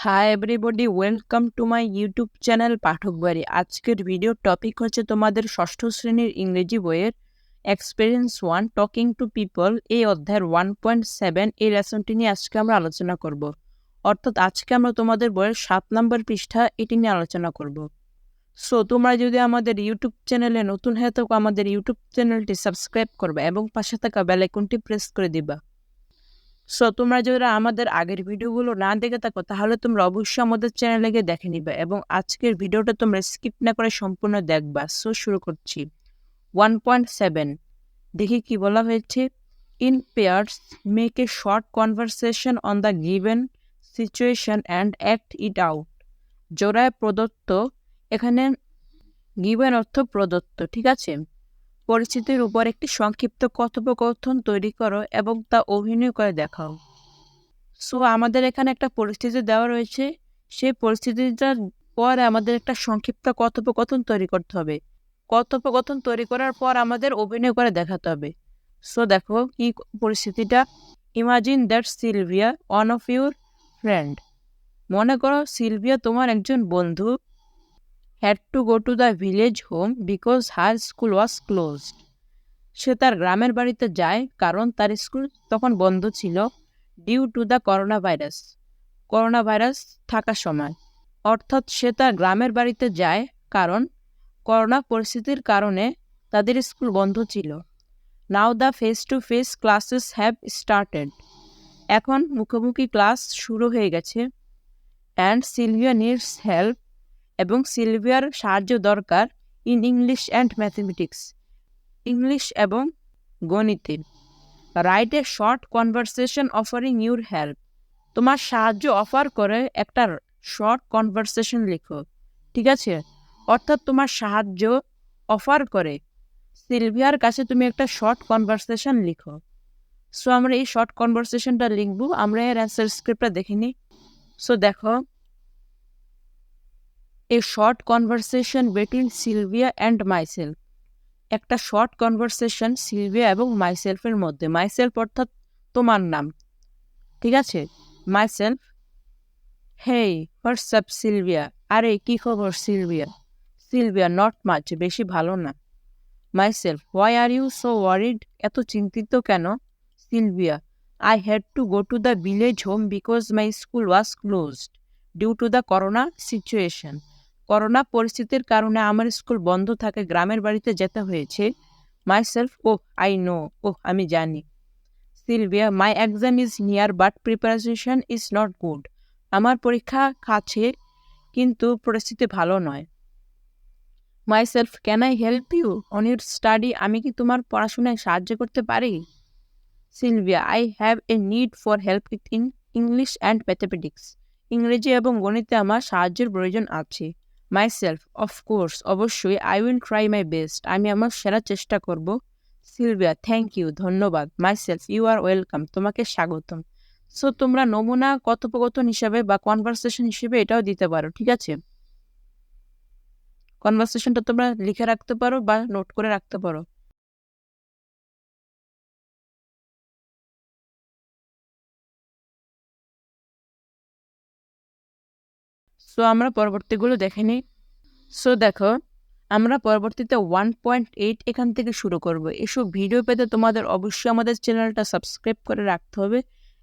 High everybody, welcome to my YouTube channel Pathak Bari. আজকের video topic হচ্ছে তোমাদের ষষ্ঠ শ্রেণীর ইংরেজি বইয়ের এক্সপিরিয়েন্স 1 টকিং টু পিপল এই অধ্যায়ের 1.7 এই লেসনটি নিয়ে আজকে আমরা আলোচনা করব। অর্থাৎ আজকে আমরা তোমাদের বইয়ের 7 নম্বর পৃষ্ঠা এটি নিয়ে আলোচনা করব। সো তোমরা যদি আমাদের ইউটিউব চ্যানেলে নতুন হয়ে থাকো, আমাদের ইউটিউব চ্যানেলটি সাবস্ক্রাইব করবে এবং পাশে থাকা বেল আইকনটি প্রেস করে দিবা। সো তোমরা যারা আমাদের আগের ভিডিওগুলো না দেখে থাকো তাহলে তোমরা অবশ্যই আমাদের চ্যানেলে গিয়ে দেখে নিবে এবং আজকের ভিডিওটা তোমরা স্কিপ না করে সম্পূর্ণ দেখবা। সো শুরু করছি। 1.7 দেখি কি বলা হয়েছে। In pairs make a short conversation on the given situation and act it out. জোড়ায় প্রদত্ত, এখানে গিভেন অর্থ প্রদত্ত, ঠিক আছে। পরিস্থিতির উপর একটি সংক্ষিপ্ত কথোপকথন তৈরি করো এবং তা অভিনয় করে দেখাও। সো আমাদের এখানে একটা পরিস্থিতি দেওয়া রয়েছে, সেই পরিস্থিতিটার পরে আমাদের একটা সংক্ষিপ্ত কথোপকথন তৈরি করতে হবে। কথোপকথন তৈরি করার পর আমাদের অভিনয় করে দেখাতে হবে। সো দেখো কি পরিস্থিতিটা। Imagine that Sylvia one of your friend. মনে করো সিলভিয়া তোমার একজন বন্ধু had to go to the village home because her school was closed. সে তার গ্রামের বাড়িতে যায় কারণ তার স্কুল তখন বন্ধ ছিল, due to the corona virus থাকার সময়। অর্থাৎ সে তার গ্রামের বাড়িতে যায় কারণ করোনা পরিস্থিতির কারণে তাদের স্কুল বন্ধ ছিল। Now the face to face classes have started. এখন মুখোমুখি ক্লাস শুরু হয়ে গেছে। অ্যান্ড সিলভিয়া নিডস হেল্প, এবং সিলভিয়ার সাহায্য দরকার। In English and mathematics, English এবং গণিতে। Write a short conversation offering your help. তোমার সাহায্য অফার করে একটা শর্ট কনভারসেশন লিখো, ঠিক আছে। অর্থাৎ তোমার সাহায্য অফার করে সিলভিয়ার কাছে তুমি একটা শর্ট কনভারসেশন লিখো। সো আমরা এই শর্ট কনভারসেশনটা লিখবো। আমরা এর অ্যান্সার স্ক্রিপ্টটা দেখিনি। সো দেখো, a short conversation between Sylvia and myself. একটা শর্ট কনভারসেশন সিলভিয়া এবং মাইসেলফের মধ্যে। মাইসেলফ অর্থাৎ তোমার নাম, ঠিক আছে। মাইসেলফ, হেই হোয়াটসঅ্যাপ সিলভিয়া। আরে কি খবর সিলভিয়া। সিলভিয়া, নট মাচ, বেশি ভালো না। Myself, why are you so worried, এত চিন্তিত কেন। Sylvia, I had to go to the village home because my school was closed due to the corona situation. Corona পরিস্থিতির কারণে আমার স্কুল বন্ধ থাকে, গ্রামের বাড়িতে যেতে হয়েছে। Myself, oh I know, oh আমি জানি। Sylvia, my exam is near but preparation is not good. আমার পরীক্ষা কাছে কিন্তু পরিস্থিতি ভালো নয়। Myself, can I help you on your study, আমি কি তোমার পড়াশোনায় সাহায্য করতে পারি। Sylvia, I have a need for help in English and mathematics. ইংরেজি এবং গণিতে আমার সাহায্যের প্রয়োজন আছে। মাইসেলফ, অফকোর্স, অবশ্যই, I will try my best, আমি আমার সেরা চেষ্টা করব। সিলভিয়া, থ্যাংক ইউ, ধন্যবাদ। মাইসেলফ, ইউ আর ওয়েলকাম, তোমাকে স্বাগতম। সো তোমরা নমুনা কথোপকথন হিসাবে বা কনভারসেশন হিসেবে এটাও দিতে পারো, ঠিক আছে। কনভারসেশনটা তোমরা লিখে রাখতে পারো বা নোট করে রাখতে পারো। সো আমরা পরবর্তীগুলো দেখে নিই। সো দেখো, আমরা পরবর্তীতে 1.8 এখান থেকে শুরু করব। এসব ভিডিও পেতে তোমাদের অবশ্যই আমাদের চ্যানেলটা সাবস্ক্রাইব করে রাখতে হবে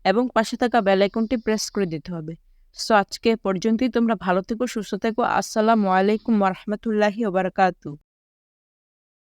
এবং পাশে থাকা বেল আইকনটি প্রেস করে দিতে হবে। সো আজকে পর্যন্তই, তোমরা ভালো থেকো, সুস্থ থেকো। আসসালামু আলাইকুম ওয়া রাহমাতুল্লাহি ওয়া বারাকাতুহু।